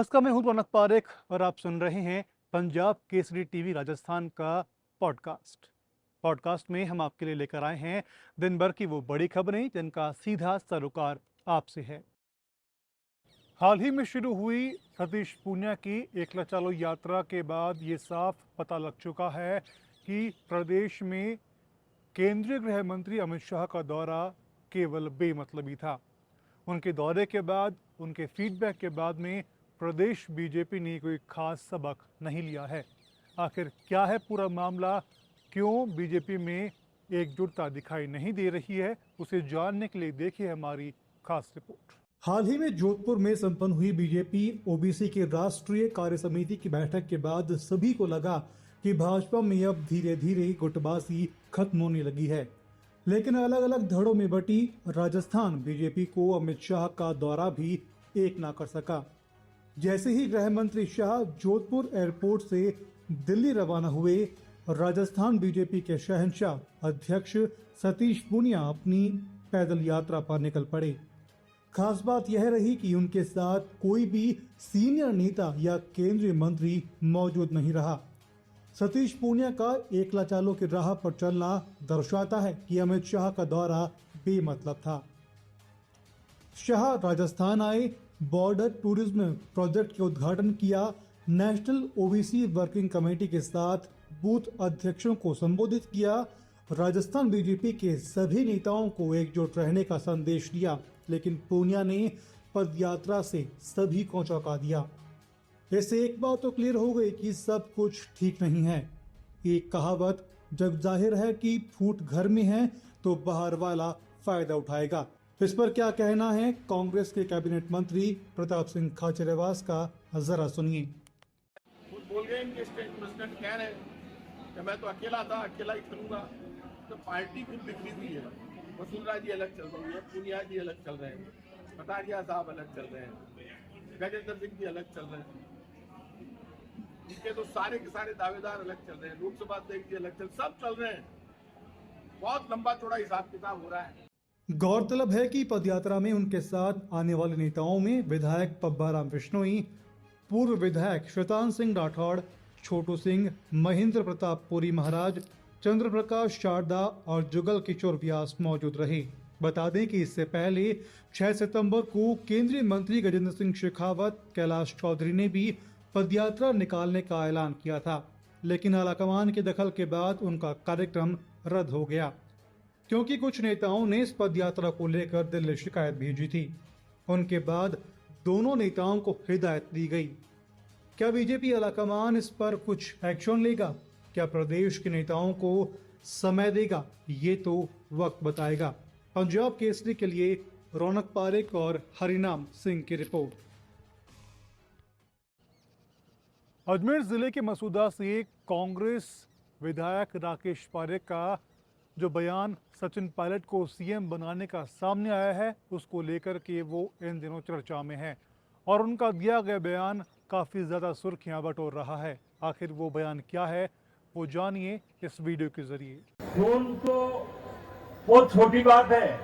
नमस्कार, मैं हूं रौनक पारेख और आप सुन रहे हैं पंजाब केसरी टीवी राजस्थान का पॉडकास्ट में हम आपके लिए लेकर आए हैं दिन भर की वो बड़ी खबरें जिनका सीधा सरोकार आपसे है। हाल ही में शुरू हुई सतीश पूनिया की एकला चलो यात्रा के बाद ये साफ पता लग चुका है कि प्रदेश में केंद्रीय गृह मंत्री अमित शाह का दौरा केवल बेमतलबी था। उनके दौरे के बाद, उनके फीडबैक के बाद में प्रदेश बीजेपी ने कोई खास सबक नहीं लिया है। आखिर क्या है पूरा मामला, क्यों बीजेपी में एकजुटता दिखाई नहीं दे रही है, उसे जानने के लिए देखिए हमारी खास रिपोर्ट। हाल ही में जोधपुर में संपन्न हुई बीजेपी ओबीसी की राष्ट्रीय कार्य समिति की बैठक के बाद सभी को लगा कि भाजपा में अब धीरे धीरे गुटबाजी खत्म होने लगी है। लेकिन अलग अलग धड़ों में बटी राजस्थान बीजेपी को अमित शाह का दौरा भी एक ना कर सका। जैसे ही गृह मंत्री शाह जोधपुर एयरपोर्ट से दिल्ली रवाना हुए, राजस्थान बीजेपी के शहंशाह अध्यक्ष सतीश पूनिया अपनी पैदल यात्रा पर निकल पड़े। खास बात यह रही कि उनके साथ कोई भी सीनियर नेता या केंद्रीय मंत्री मौजूद नहीं रहा। सतीश पूनिया का एकला चालों की राह पर चलना दर्शाता है कि अमित शाह का दौरा बेमतलब था। शाह राजस्थान आए, बॉर्डर टूरिज्म प्रोजेक्ट के उद्घाटन किया, नेशनल ओबीसी वर्किंग कमेटी के साथ बूथ अध्यक्षों को संबोधित किया, राजस्थान बीजेपी के सभी नेताओं को एकजुट रहने का संदेश दिया। लेकिन पूनिया ने पदयात्रा से सभी को चौंका दिया। इससे एक बात तो क्लियर हो गई कि सब कुछ ठीक नहीं है। एक कहावत जब जाहिर है कि फूट घर में है तो बाहर वाला फायदा उठाएगा। इस पर क्या कहना है कांग्रेस के कैबिनेट मंत्री प्रताप सिंह खाचरियावास का, जरा सुनिए। बोल गए इनके स्टेट प्रेसिडेंट कह रहे हैं कि मैं तो अकेला था, अकेला ही चलूंगा। तो पार्टी खुद बिखरी हुई है। वसुंधरा जी अलग चल रही है, पूनिया जी अलग चल रहे हैं, कटारिया साहब अलग चल रहे हैं, गजेंद्र सिंह जी अलग चल रहे हैं। इनके तो सारे के सारे दावेदार अलग चल रहे हैं, लोकसभा अध्यक्ष जी अलग सब चल रहे हैं। बहुत लंबा चौड़ा हिसाब किताब हो रहा है। गौरतलब है कि पदयात्रा में उनके साथ आने वाले नेताओं में विधायक पब्बाराम बिश्नोई, पूर्व विधायक शैतान सिंह राठौड़, छोटू सिंह, महेंद्र प्रताप पुरी महाराज, चंद्र प्रकाश शारदा और जुगल किशोर व्यास मौजूद रहे। बता दें कि इससे पहले 6 सितंबर को केंद्रीय मंत्री गजेंद्र सिंह शेखावत, कैलाश चौधरी ने भी पदयात्रा निकालने का ऐलान किया था, लेकिन आलाकमान के दखल के बाद उनका कार्यक्रम रद्द हो गया, क्योंकि कुछ नेताओं ने इस पदयात्रा को लेकर दिल्ली शिकायत भेजी थी। उनके बाद दोनों नेताओं को हिदायत दी गई। क्या बीजेपी आलाकमान इस पर कुछ एक्शन लेगा? क्या प्रदेश के नेताओं को समय देगा? ये तो वक्त बताएगा। पंजाब केसरी के लिए रौनक पारेख और हरिनाम सिंह की रिपोर्ट। अजमेर जिले के मसूदा से कांग्रेस विधायक राकेश पारेख का जो बयान सचिन पायलट को सीएम बनाने का सामने आया है, उसको लेकर के वो इन दिनों चर्चा में है और उनका दिया गया बयान काफ़ी ज़्यादा सुर्खियां बटोर रहा है। आखिर वो बयान क्या है, वो जानिए इस वीडियो के जरिए। खून तो बहुत छोटी बात है,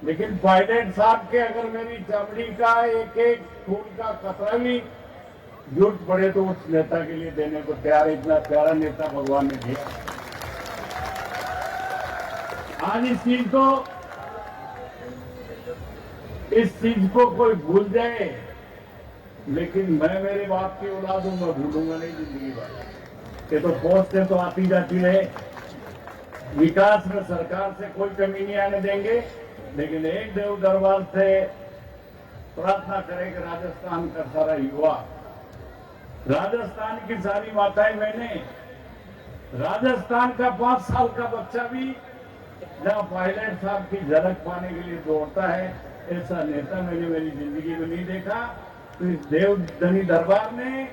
लेकिन पायलट साहब के अगर मेरी चमड़ी का एक एक खून का कतरा भी जरूरत पड़े तो उस नेता के लिए देने को तैयार। इतना प्यारा नेता भगवान ने दिया। आज इस चीज को कोई भूल जाए, लेकिन मैं मेरे बाप की औलाद हूं, मैं भूलूंगा नहीं जिंदगी भर। ये तो पोस्टें तो आती जाती रहे, विकास में सरकार से कोई कमी नहीं आने देंगे, लेकिन एक देव दरबार से प्रार्थना करें कि राजस्थान का सारा युवा, राजस्थान की सारी माताएं बहनें, राजस्थान का 5 साल का बच्चा भी जहां पायलट साहब की झलक पाने के लिए दौड़ता है, ऐसा नेता मैंने मेरी जिंदगी में नहीं देखा। तो इस देवधनी दरबार ने,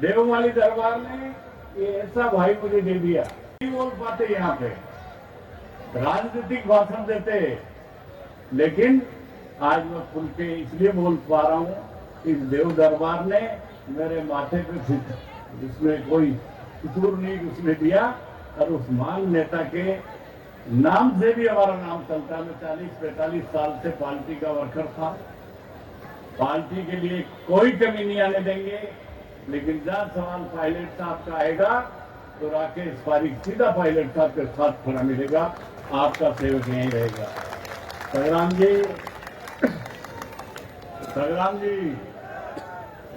देवमाली दरबार ने ये ऐसा भाई मुझे दे दिया। नहीं बोल पाते यहाँ पे, राजनीतिक भाषण देते, लेकिन आज मैं खुल के इसलिए बोल पा रहा हूँ, इस देव दरबार ने मेरे माथे पे इसमें कोई कसूर नहीं उसने दिया, और उस महान नेता के नाम से भी हमारा नाम चलता है। मैं 40-45 साल से पार्टी का वर्कर था। पार्टी के लिए कोई कमी नहीं आने देंगे, लेकिन जहां सवाल पायलट साहब का आएगा तो राकेश पारिक सीधा पायलट साहब के साथ खड़ा मिलेगा, आपका सेवक यहीं रहेगा। संग्राम जी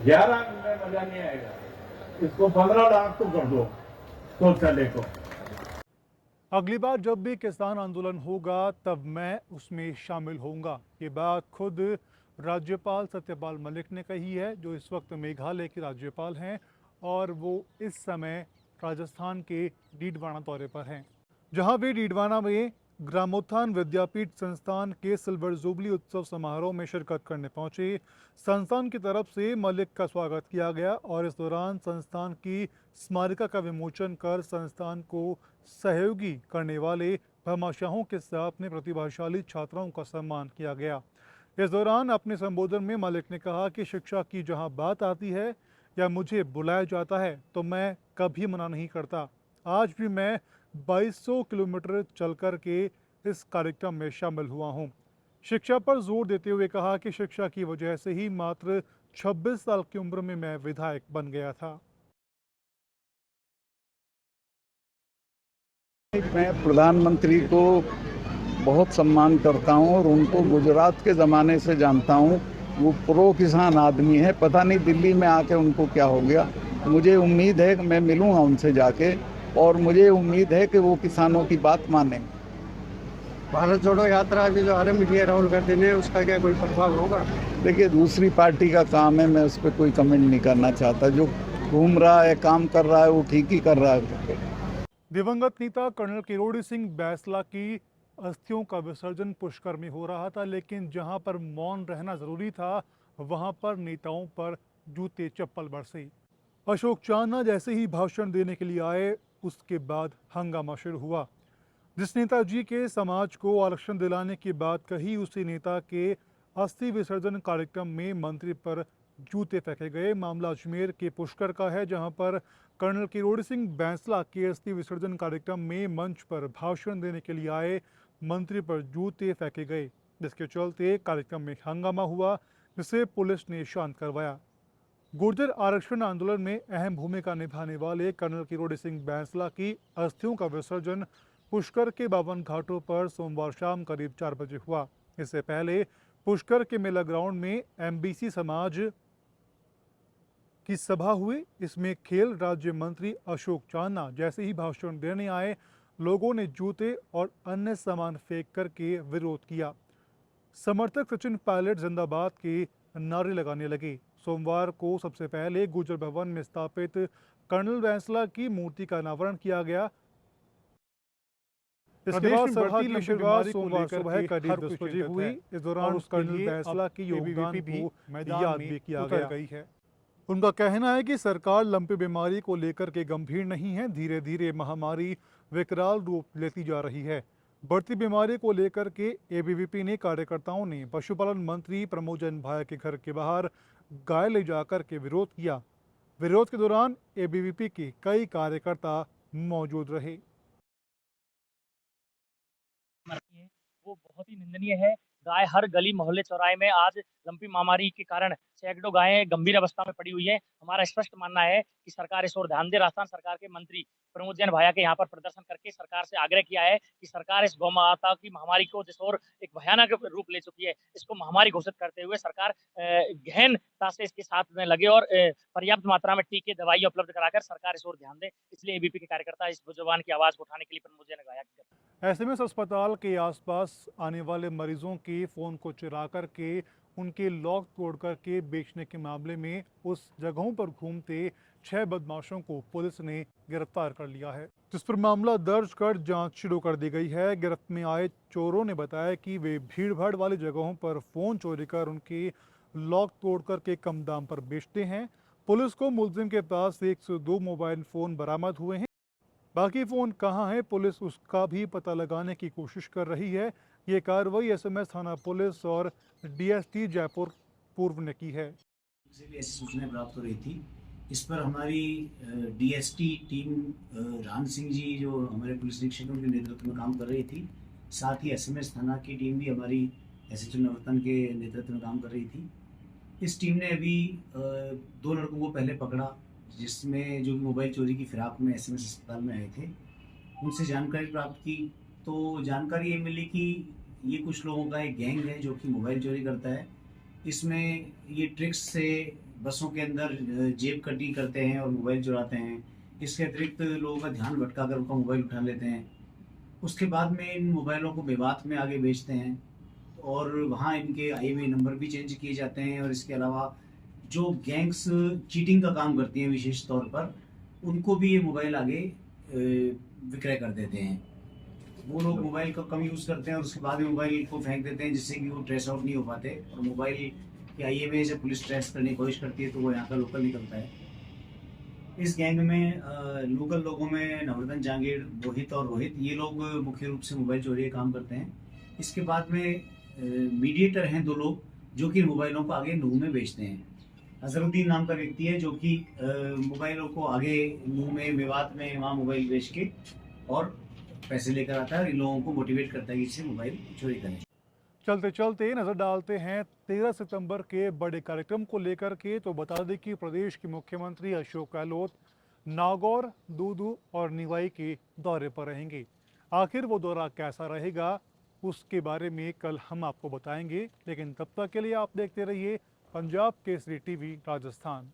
11 में मजा नहीं आएगा, इसको 15 लाख तो कर दो तो चले को। अगली बार जब भी किसान आंदोलन होगा तब मैं उसमें शामिल होऊंगा। ये बात खुद राज्यपाल सत्यपाल मलिक ने कही है, जो इस वक्त मेघालय के राज्यपाल हैं और वो इस समय राजस्थान के डीडवाना दौरे पर हैं, जहां वे डीडवाना में ग्रामोत्थान विद्यापीठ संस्थान के सिल्वर जुबली उत्सव समारोह में शिरकत करने पहुंचे। संस्थान की तरफ से मलिक का स्वागत किया गया और इस दौरान संस्थान की स्मारिका का विमोचन कर संस्थान को सहयोगी करने वाले भामाशाहों के साथ में प्रतिभाशाली छात्राओं का सम्मान किया गया। इस दौरान अपने संबोधन में मलिक ने कहा कि शिक्षा की जहां बात आती है या मुझे बुलाया जाता है तो मैं कभी मना नहीं करता। आज भी मैं 2200 किलोमीटर चलकर के इस कार्यक्रम में शामिल हुआ हूं। शिक्षा पर जोर देते हुए कहा कि शिक्षा की वजह से ही मात्र 26 साल की उम्र में मैं विधायक बन गया था। मैं प्रधानमंत्री को बहुत सम्मान करता हूं और उनको गुजरात के ज़माने से जानता हूं। वो प्रो किसान आदमी है, पता नहीं दिल्ली में आके उनको क्या हो गया। मुझे उम्मीद है कि मैं मिलूंगा उनसे जाके और मुझे उम्मीद है कि वो किसानों की बात मानेंगे। भारत जोड़ो यात्रा अभी जो आरंभ की है राहुल गांधी ने, उसका क्या कोई प्रभाव होगा? देखिए, दूसरी पार्टी का काम है, मैं उस पर कोई कमेंट नहीं करना चाहता। जो घूम रहा है, काम कर रहा है, वो ठीक ही कर रहा है। दिवंगत नेता कर्नल किरोड़ी सिंह बैंसला की अस्थियों का विसर्जन पुष्कर में हो रहा था, लेकिन जहां पर मौन रहना जरूरी था वहां पर नेताओं पर जूते चप्पल बरसे। अशोक चांदना जैसे ही भाषण देने के लिए आए, उसके बाद हंगामा शुरू हुआ। जिस नेताजी के समाज को आरक्षण दिलाने की बात कही, उसी नेता के अस्थि विसर्जन कार्यक्रम में मंत्री पर जूते फेंके गए। मामला अजमेर के पुष्कर का है, जहां पर कर्नल किरोड़ी सिंह बैंसला के अस्थि विसर्जन कार्यक्रम में मंच पर भाषण देने के लिए आए मंत्री पर जूते फेंके गए, जिसके चलते कार्यक्रम में हंगामा हुआ, जिसे पुलिस ने शांत करवाया। गुर्जर आरक्षण आंदोलन में अहम भूमिका निभाने वाले कर्नल किरोड़ी सिंह बैंसला की अस्थियों का विसर्जन पुष्कर के 52 घाटों पर सोमवार शाम करीब 4 बजे हुआ। इससे पहले पुष्कर के मेला ग्राउंड में एमबीसी समाज की सभा हुई। इसमें खेल राज्य मंत्री अशोक चांदना जैसे ही भाषण देने आए, लोगों ने जूते और अन्य सामान फेंक करके विरोध किया। समर्थक सचिन पायलट जिंदाबाद के नारे लगाने लगे। सोमवार को सबसे पहले गुर्जर भवन में स्थापित कर्नल बैंसला की मूर्ति का अनावरण किया गया। इसके बाद सभा की शुरुआत सोमवार सुबह करीब 10 बजे हुई। इस दौरान कर्नल बैंसला की योगदान को याद भी किया गई है। उनका कहना है कि सरकार लंपी बीमारी को लेकर के गंभीर नहीं है। धीरे धीरे महामारी विकराल रूप लेती जा रही है। बढ़ती बीमारी को लेकर के एबीवीपी ने कार्यकर्ताओं ने पशुपालन मंत्री प्रमोद जैन भाया के घर के बाहर गाय ले जाकर के विरोध किया। विरोध के दौरान एबीवीपी के कई कार्यकर्ता मौजूद रहे। वो बहुत ही निंदनीय है। गाय हर गली मोहल्ले चौराहे में आज लंपी महामारी के कारण सैकड़ों गायें गंभीर अवस्था में पड़ी हुई है। हमारा स्पष्ट मानना है कि सरकार इस ओर ध्यान दे। राजस्थान सरकार के मंत्री प्रमोद जैन भाया के यहाँ पर प्रदर्शन करके सरकार से आग्रह किया है कि सरकार इस गौ माता की महामारी को जिस ओर एक भयानक रूप ले चुकी है, इसको महामारी घोषित करते हुए सरकार गहनता से इसके साथ में लगे और पर्याप्त मात्रा में टीके दवाइयां उपलब्ध कराकर सरकार इस ओर ध्यान दे। इसलिए एबीपी के कार्यकर्ता इस जुबान की आवाज को उठाने के लिए प्रमोद जैन भाया की एसएमएस अस्पताल के आसपास आने वाले मरीजों के फोन को चुरा करके उनके लॉक तोड़ करके बेचने के मामले में उस जगहों पर घूमते 6 बदमाशों को पुलिस ने गिरफ्तार कर लिया है, जिस पर मामला दर्ज कर जांच शुरू कर दी गई है। गिरफ्त में आए चोरों ने बताया कि वे भीड़-भाड़ वाली जगहों पर फोन चोरी कर उनके लॉक तोड़ करके कम दाम पर बेचते हैं। पुलिस को मुलजिम के पास 102 मोबाइल फोन बरामद हुए हैं। बाकी फ़ोन कहाँ है, पुलिस उसका भी पता लगाने की कोशिश कर रही है। ये कार्रवाई एसएमएस थाना पुलिस और डीएसटी जयपुर पूर्व ने की है। से भी ऐसी सूचनाएं प्राप्त हो रही थी। इस पर हमारी डीएसटी टीम राम सिंह जी जो हमारे पुलिस अधीक्षकों के नेतृत्व में काम कर रही थी, साथ ही एसएमएस थाना की टीम भी हमारी एसएचओ नवरत्न के नेतृत्व में काम कर रही थी। इस टीम ने अभी 2 लड़कों को पहले पकड़ा, जिसमें जो मोबाइल चोरी की फिराक में एसएमएस अस्पताल में आए थे। उनसे जानकारी प्राप्त की तो जानकारी ये मिली कि ये कुछ लोगों का एक गैंग है जो कि मोबाइल चोरी करता है। इसमें ये ट्रिक्स से बसों के अंदर जेब कटी करते हैं और मोबाइल चुराते हैं। इसके अतिरिक्त लोगों का ध्यान भटका कर उनका मोबाइल उठा लेते हैं। उसके बाद में इन मोबाइलों को बेबात में आगे बेचते हैं और वहाँ इनके IMEI नंबर भी चेंज किए जाते हैं। और इसके अलावा जो गैंग्स चीटिंग का काम करती हैं विशेष तौर पर, उनको भी ये मोबाइल आगे विक्रय कर देते हैं। वो लोग मोबाइल का कम यूज़ करते हैं और उसके बाद में मोबाइल को फेंक देते हैं, जिससे कि वो ट्रेस आउट नहीं हो पाते। और मोबाइल की IMEI जब पुलिस ट्रेस करने की कोशिश करती है तो वो यहाँ का लोकल निकलता है। इस गैंग में लोकल लोगों में नवरतन, जहांगीर, मोहित और रोहित, ये लोग मुख्य रूप से मोबाइल चोरी का काम करते हैं। इसके बाद में मीडिएटर हैं 2 लोग जो कि मोबाइलों को आगे नूह में बेचते हैं। अजहरुद्दीन नाम का व्यक्ति है जो कि मोबाइलों को आगे नूह में, मेवात में वहाँ मोबाइल बेच के और पैसे लेकर आता है और इन लोगों को मोटिवेट करता है कि इससे मोबाइल चोरी करें। चलते चलते नजर डालते हैं 13 सितंबर के बड़े कार्यक्रम को लेकर के। तो बता दें कि प्रदेश के मुख्यमंत्री अशोक गहलोत नागौर, दूदू और निवाई के दौरे पर रहेंगे। आखिर वो दौरा कैसा रहेगा उसके बारे में कल हम आपको बताएंगे, लेकिन तब तक के लिए आप देखते रहिए पंजाब केसरी टीवी राजस्थान।